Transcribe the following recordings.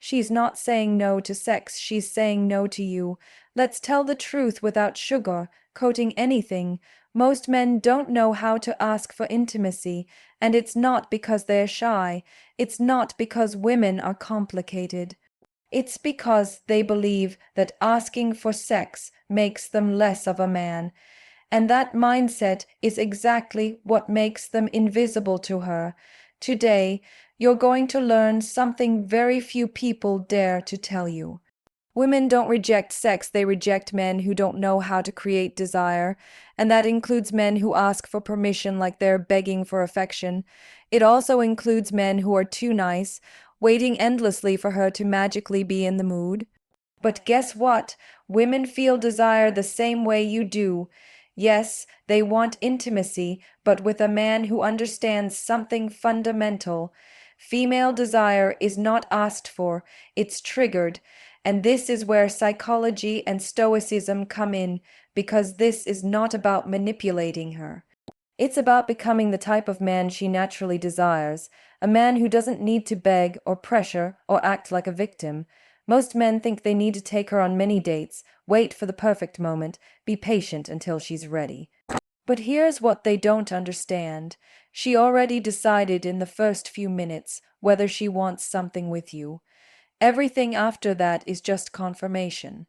She's not saying no to sex, she's saying no to you. Let's tell the truth without sugar, coating anything. Most men don't know how to ask for intimacy, and it's not because they're shy. It's not because women are complicated. It's because they believe that asking for sex makes them less of a man. And that mindset is exactly what makes them invisible to her. Today, you're going to learn something very few people dare to tell you. Women don't reject sex, they reject men who don't know how to create desire, and that includes men who ask for permission like they're begging for affection. It also includes men who are too nice, waiting endlessly for her to magically be in the mood. But guess what? Women feel desire the same way you do. Yes, they want intimacy, but with a man who understands something fundamental. Female desire is not asked for, it's triggered. And this is where psychology and stoicism come in, because this is not about manipulating her. It's about becoming the type of man she naturally desires, a man who doesn't need to beg or pressure or act like a victim. Most men think they need to take her on many dates, wait for the perfect moment, be patient until she's ready. But here's what they don't understand. She already decided in the first few minutes whether she wants something with you. Everything after that is just confirmation.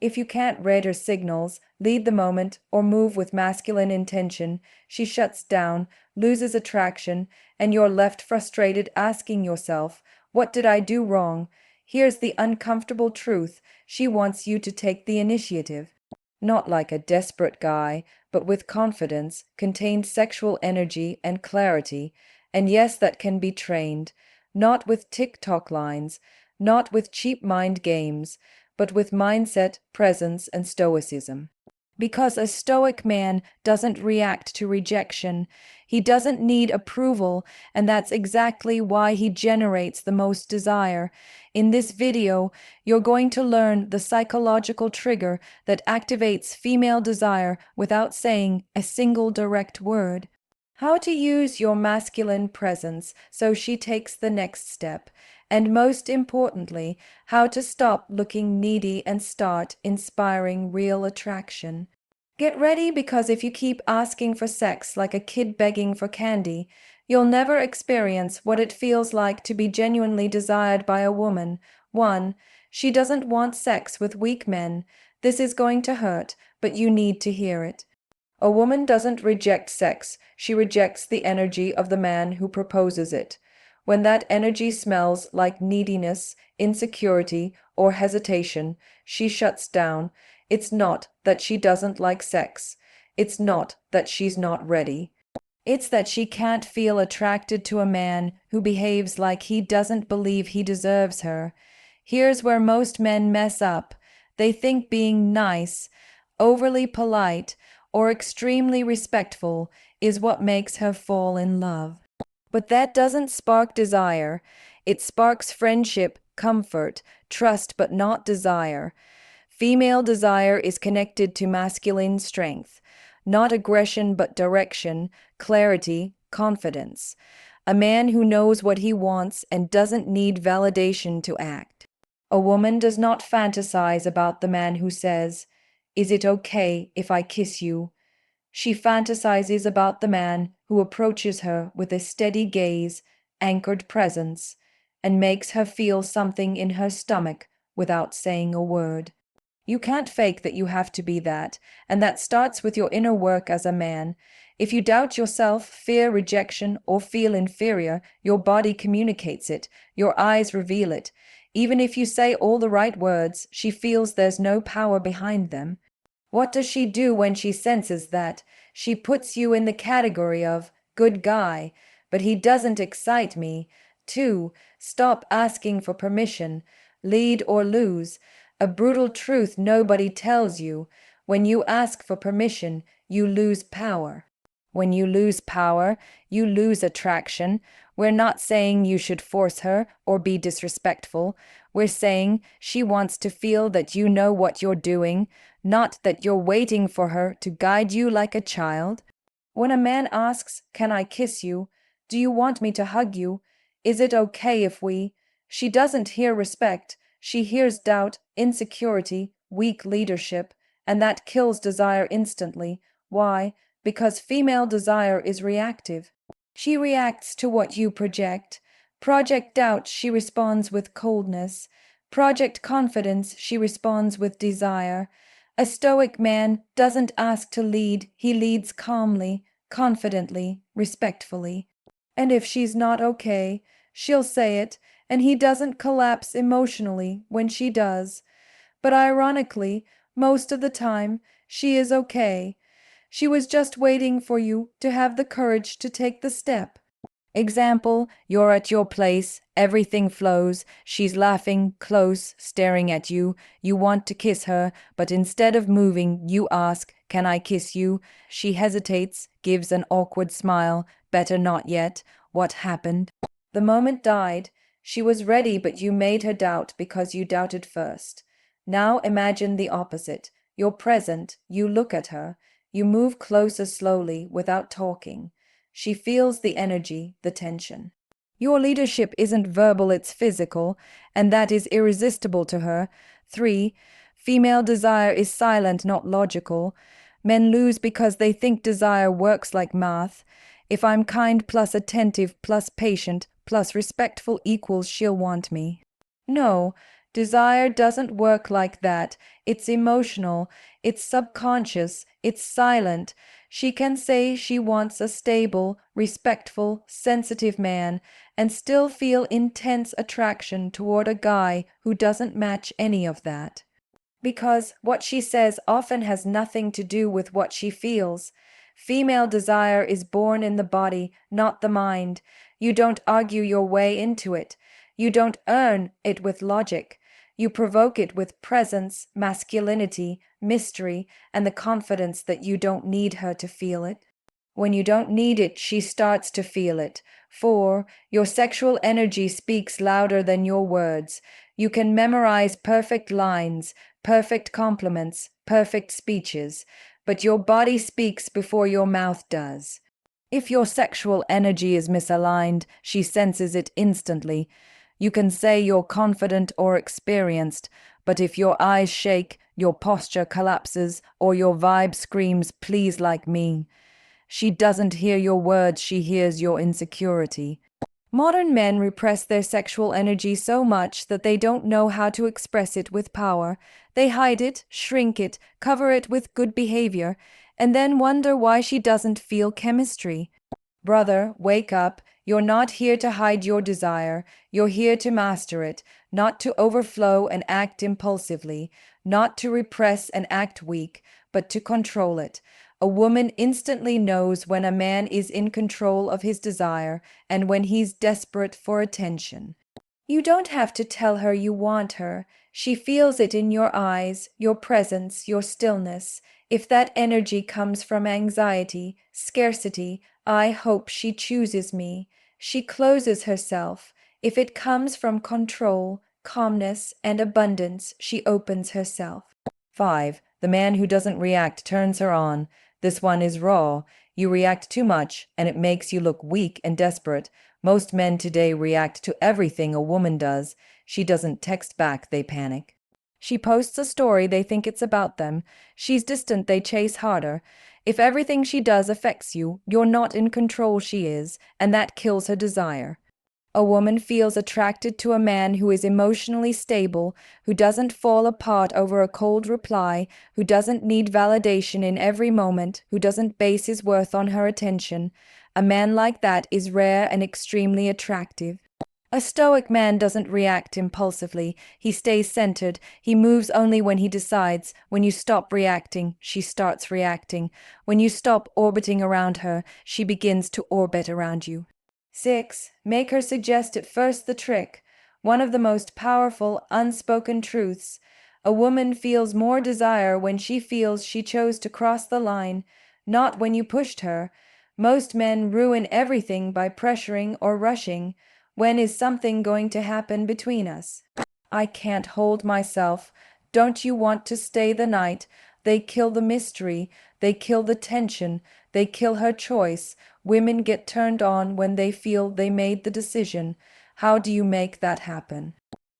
If you can't read her signals, lead the moment, or move with masculine intention, she shuts down, loses attraction, and you're left frustrated asking yourself, what did I do wrong? Here's the uncomfortable truth. She wants you to take the initiative. Not like a desperate guy, but with confidence, contained sexual energy and clarity. And yes, that can be trained. Not with TikTok lines, not with cheap mind games, but with mindset, presence, and stoicism. Because a stoic man doesn't react to rejection. He doesn't need approval, and that's exactly why he generates the most desire. In this video, you're going to learn the psychological trigger that activates female desire without saying a single direct word. How to use your masculine presence so she takes the next step. And most importantly, how to stop looking needy and start inspiring real attraction. Get ready, because if you keep asking for sex like a kid begging for candy, you'll never experience what it feels like to be genuinely desired by a woman. 1. She doesn't want sex with weak men. This is going to hurt, but you need to hear it. A woman doesn't reject sex, she rejects the energy of the man who proposes it. When that energy smells like neediness, insecurity, or hesitation, she shuts down. It's not that she doesn't like sex. It's not that she's not ready. It's that she can't feel attracted to a man who behaves like he doesn't believe he deserves her. Here's where most men mess up. They think being nice, overly polite, or extremely respectful is what makes her fall in love. But that doesn't spark desire. It sparks friendship, comfort, trust, but not desire. Female desire is connected to masculine strength, not aggression but direction, clarity, confidence. A man who knows what he wants and doesn't need validation to act. A woman does not fantasize about the man who says, "Is it okay if I kiss you?" She fantasizes about the man who approaches her with a steady gaze, anchored presence, and makes her feel something in her stomach without saying a word. You can't fake that you have to be that, and that starts with your inner work as a man. If you doubt yourself, fear rejection, or feel inferior, your body communicates it, your eyes reveal it. Even if you say all the right words, she feels there's no power behind them. What does she do when she senses that? She puts you in the category of good guy, but he doesn't excite me. 2. Stop asking for permission. Lead or lose. A brutal truth nobody tells you. When you ask for permission, you lose power. When you lose power, you lose attraction. We're not saying you should force her or be disrespectful. We're saying she wants to feel that you know what you're doing, not that you're waiting for her to guide you like a child. When a man asks, "Can I kiss you? Do you want me to hug you? Is it okay if we?" She doesn't hear respect, she hears doubt, insecurity, weak leadership, and that kills desire instantly. Why? Because female desire is reactive. She reacts to what you project. Project doubt, she responds with coldness. Project confidence, she responds with desire. A stoic man doesn't ask to lead, he leads calmly, confidently, respectfully. And if she's not okay, she'll say it, and he doesn't collapse emotionally when she does. But ironically, most of the time, she is okay. She was just waiting for you to have the courage to take the step. Example, you're at your place, everything flows, she's laughing, close, staring at you, you want to kiss her, but instead of moving, you ask, "Can I kiss you?" She hesitates, gives an awkward smile, "Better not yet." What happened? The moment died. She was ready, but you made her doubt because you doubted first. Now imagine the opposite. You're present, you look at her, you move closer slowly without talking. She feels the energy, the tension. Your leadership isn't verbal, it's physical, and that is irresistible to her. 3. Female desire is silent, not logical. Men lose because they think desire works like math. If I'm kind plus attentive plus patient plus respectful equals she'll want me. No, desire doesn't work like that. It's emotional, it's subconscious, it's silent. She can say she wants a stable, respectful, sensitive man and still feel intense attraction toward a guy who doesn't match any of that. Because what she says often has nothing to do with what she feels. Female desire is born in the body, not the mind. You don't argue your way into it. You don't earn it with logic. You provoke it with presence, masculinity, mystery, and the confidence that you don't need her to feel it. When you don't need it, she starts to feel it. 4. Your sexual energy speaks louder than your words. You can memorize perfect lines, perfect compliments, perfect speeches, but your body speaks before your mouth does. If your sexual energy is misaligned, she senses it instantly. You can say you're confident or experienced, but if your eyes shake, your posture collapses, or your vibe screams, "Please like me," she doesn't hear your words, she hears your insecurity. Modern men repress their sexual energy so much that they don't know how to express it with power. They hide it, shrink it, cover it with good behavior, and then wonder why she doesn't feel chemistry. Brother, wake up. You're not here to hide your desire. You're here to master it, not to overflow and act impulsively, not to repress and act weak, but to control it. A woman instantly knows when a man is in control of his desire and when he's desperate for attention. You don't have to tell her you want her. She feels it in your eyes, your presence, your stillness. If that energy comes from anxiety, scarcity, "I hope she chooses me," she closes herself. If it comes from control, calmness, and abundance, she opens herself. 5. The man who doesn't react turns her on. This one is raw. You react too much, and it makes you look weak and desperate. Most men today react to everything a woman does. She doesn't text back, they panic. She posts a story, they think it's about them. She's distant, they chase harder. If everything she does affects you, you're not in control, she is, and that kills her desire. A woman feels attracted to a man who is emotionally stable, who doesn't fall apart over a cold reply, who doesn't need validation in every moment, who doesn't base his worth on her attention. A man like that is rare and extremely attractive. A stoic man doesn't react impulsively. He stays centered. He moves only when he decides. When you stop reacting, she starts reacting. When you stop orbiting around her, she begins to orbit around you. 6. Make her suggest at first the trick. One of the most powerful unspoken truths. A woman feels more desire when she feels she chose to cross the line, not when you pushed her. Most men ruin everything by pressuring or rushing. When is something going to happen between us? I can't hold myself. Don't you want to stay the night? They kill the mystery. They kill the tension. They kill her choice. Women get turned on when they feel they made the decision. How do you make that happen?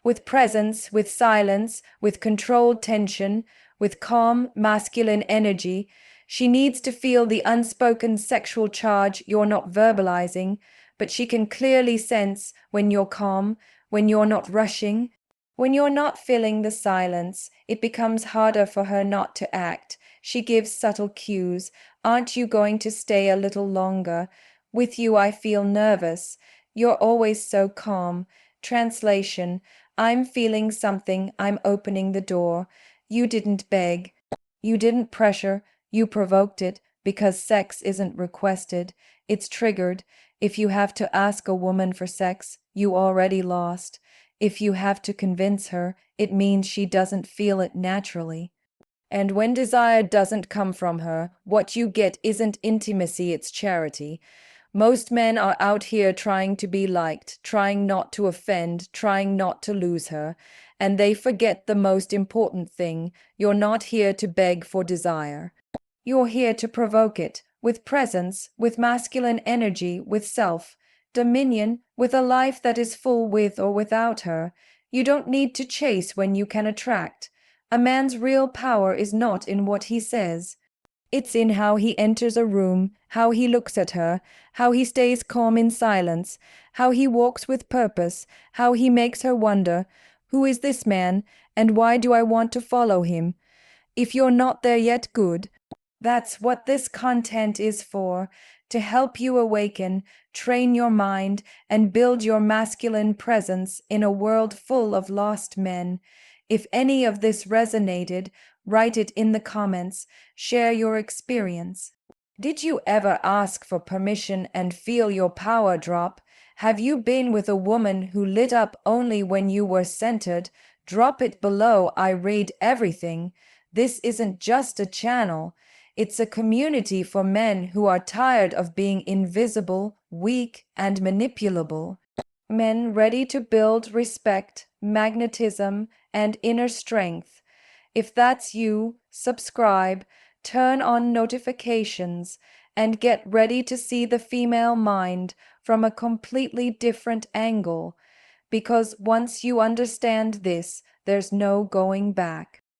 With presence, with silence, with controlled tension, with calm, masculine energy. She needs to feel the unspoken sexual charge you're not verbalizing, but she can clearly sense when you're calm, when you're not rushing. When you're not filling the silence, it becomes harder for her not to act. She gives subtle cues. Aren't you going to stay a little longer? With you, I feel nervous. You're always so calm. Translation: I'm feeling something. I'm opening the door. You didn't beg. You didn't pressure. You provoked it because sex isn't requested. It's triggered. If you have to ask a woman for sex, you already lost. If you have to convince her, it means she doesn't feel it naturally. And when desire doesn't come from her, what you get isn't intimacy, it's charity. Most men are out here trying to be liked, trying not to offend, trying not to lose her, and they forget the most important thing: you're not here to beg for desire. You're here to provoke it, with presence, with masculine energy, with self dominion, with a life that is full with or without her. You don't need to chase when you can attract. A man's real power is not in what he says. It's in how he enters a room, how he looks at her, how he stays calm in silence, how he walks with purpose, how he makes her wonder, who is this man, and why do I want to follow him? If you're not there yet, good. That's what this content is for, to help you awaken, train your mind, and build your masculine presence in a world full of lost men. If any of this resonated, write it in the comments, share your experience. Did you ever ask for permission and feel your power drop? Have you been with a woman who lit up only when you were centered? Drop it below. I read everything. This isn't just a channel. It's a community for men who are tired of being invisible, weak, and manipulable. Men ready to build respect, magnetism, and inner strength. If that's you, subscribe, turn on notifications, and get ready to see the female mind from a completely different angle. Because once you understand this, there's no going back.